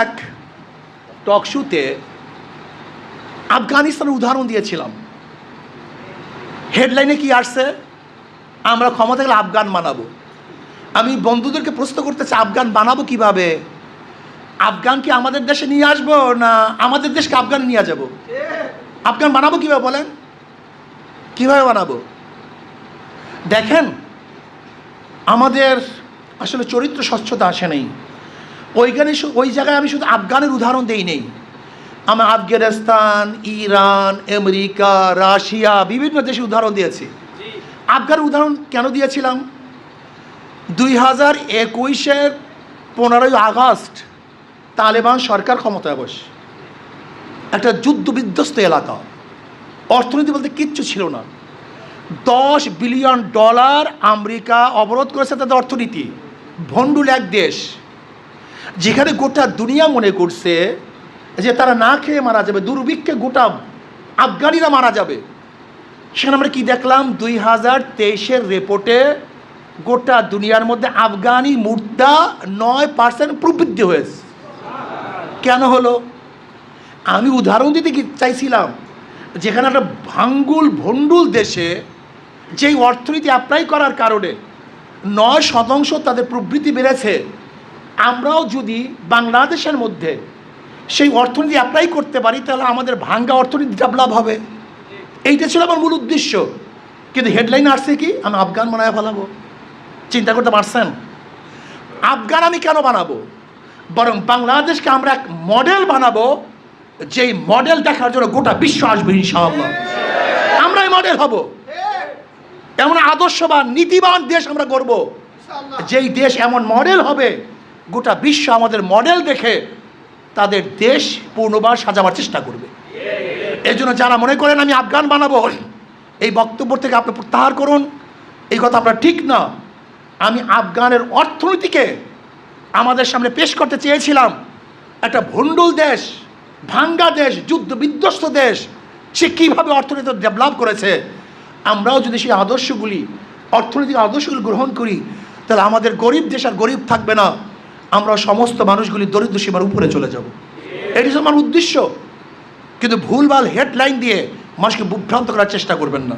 এক টক শোতে আফগানিস্তানের উদাহরণ দিয়েছিলাম। হেডলাইনে কি আসছে? আমরা ক্ষমতা গেলে আফগান বানাবো। আমি বন্ধুদেরকে প্রশ্ন করতে চাই, আফগান বানাবো কিভাবে? আফগান কি আমাদের দেশে নিয়ে আসবো, না আমাদের দেশকে আফগান নিয়ে যাব? আফগান বানাবো কিভাবে বলেন? কিভাবে বানাবো? দেখেন, আমাদের আসলে চরিত্র স্বচ্ছতা আসে নেই। ওই জায়গায় আমি শুধু আফগানের উদাহরণ দেই নেই, আমি আফগানিস্তান, ইরান, আমেরিকা, রাশিয়া বিভিন্ন দেশে উদাহরণ দিয়েছি। আফগানের উদাহরণ কেন দিয়েছিলাম? 2021-এর 15ই আগস্ট তালেবান সরকার ক্ষমতায় বসে। একটা যুদ্ধ বিধ্বস্ত এলাকা, অর্থনীতি বলতে কিচ্ছু ছিল না। $10 বিলিয়ন আমেরিকা অবরোধ করেছে তাদের অর্থনীতি। ভণ্ডুল এক দেশ, যেখানে গোটা দুনিয়া মনে করছে যে তারা না খেয়ে মারা যাবে, দুর্ভিক্ষে গোটা আফগানিরা মারা যাবে। সেখানে আমরা কি দেখলাম? 2023-এর রিপোর্টে গোটা দুনিয়ার মধ্যে আফগানি মুদ্রা 9% প্রবৃদ্ধি হয়েছে। কেন হলো? আমি উদাহরণ দিতে চাইছিলাম, যেখানে একটা ভণ্ডুল দেশে যেই অর্থনীতি অ্যাপ্লাই করার কারণে 9% তাদের প্রবৃদ্ধি বেড়েছে, আমরাও যদি বাংলাদেশের মধ্যে সেই অর্থনীতি অ্যাপ্লাই করতে পারি, তাহলে আমাদের ভাঙ্গা অর্থনীতি ডেভেলপ হবে। এইটা ছিল আমার মূল উদ্দেশ্য। কিন্তু হেডলাইন আসছে কি? আমি আফগান বানায় ফেলাবো। চিন্তা করতে পারছেন? আফগান আমি কেন বানাবো? বরং বাংলাদেশকে আমরা এক মডেল বানাবো, যেই মডেল দেখার জন্য গোটা বিশ্ব আসবে ইনশাআল্লাহ। আমরাই মডেল হব। এমন আদর্শবান নীতিবান দেশ আমরা গড়ব, যেই দেশ এমন মডেল হবে, গোটা বিশ্ব আমাদের মডেল দেখে তাদের দেশ পুনর্বার সাজাবার চেষ্টা করবে। এই জন্য যারা মনে করেন আমি আফগান বানাবো, এই বক্তব্য থেকে আপনি প্রত্যাহার করুন। এই কথা আপনার ঠিক না। আমি আফগানের অর্থনীতিকে আমাদের সামনে পেশ করতে চেয়েছিলাম। একটা ভণ্ডুল দেশ, ভাঙ্গা দেশ, যুদ্ধ বিধ্বস্ত দেশ, সে কীভাবে অর্থনীতি ডেভেলপ করেছে। আমরাও যদি সেই আদর্শগুলি, অর্থনৈতিক আদর্শগুলি গ্রহণ করি, তাহলে আমাদের গরিব দেশ আর গরিব থাকবে না। আমরা সমস্ত মানুষগুলি দরিদ্র সীমার উপরে চলে যাব। এটি আমার উদ্দেশ্য। কিন্তু ভুলভাল হেডলাইন দিয়ে মানুষকে বিভ্রান্ত করার চেষ্টা করবেন না।